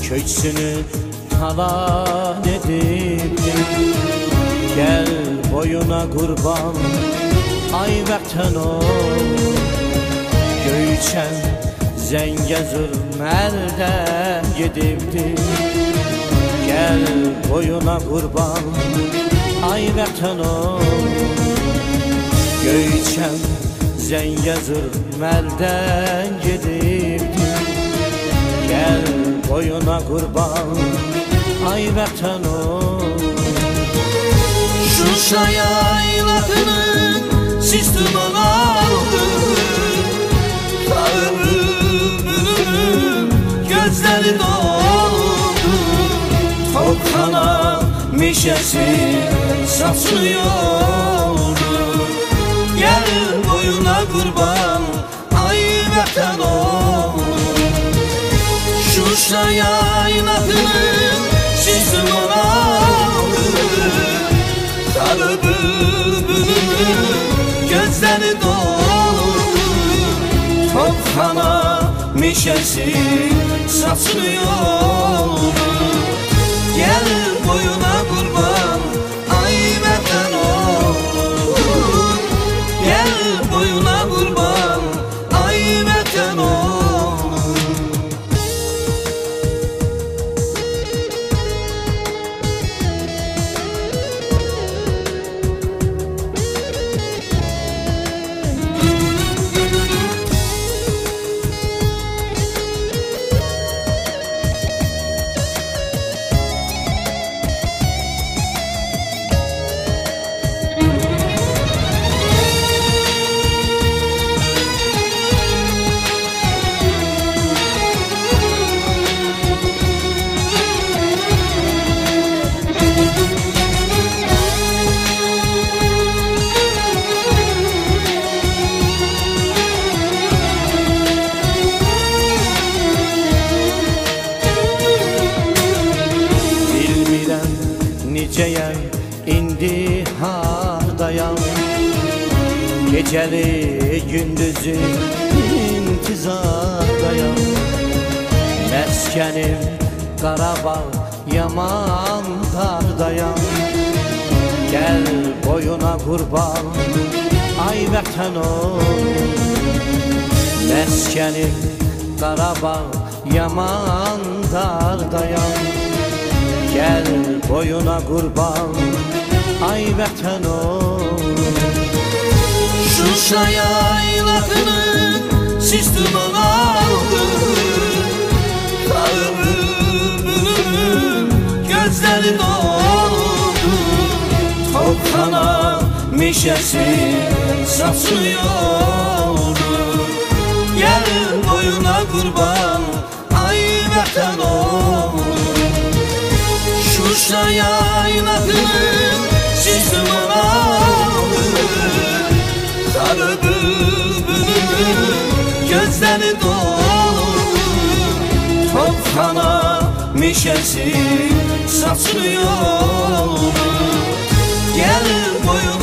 köksünü talan edip gel boyuna kurban ay vətən ol. Göyçən Zəngəzur mərdə gedibdir, gel boyuna kurban ay vətən ol. Göyçən Zəngəzur mərdən gedibdir, gel boyuna kurban ay vətən ol. Şuşa yaylasının sistem aldı, gözleri doldu, topxana meşesi saçılıyordu. Gel boyuna kurban ay vətən ol. Şuşa yaylasının sistem aldı, sarı bülbülün gözleri doldu, topxana meşesi saçılıyordu. Gel boyuna kurban ay vətən ol. Gel boyuna kurban ay vətən ol. Necəyəm indi hardayam, gecəli gündüzü intizardayam. Məskənim Qarabağ yaman dardayam, gel boyuna kurban ay vətən ol. Məskənim Qarabağ yaman dardayam, gel boyuna kurban ay vətən ol. Şuşa yaylasının sistem aldı, sarı bülbülün gözleri doldu, topxana meşesi saçılıyordu. Gel boyuna kurban ay vətən ol. Şuşa yaylasının sistem aldı, sarı bülbülün gözleri doldu, topxana meşesi saçılıyordu. Gel boyuna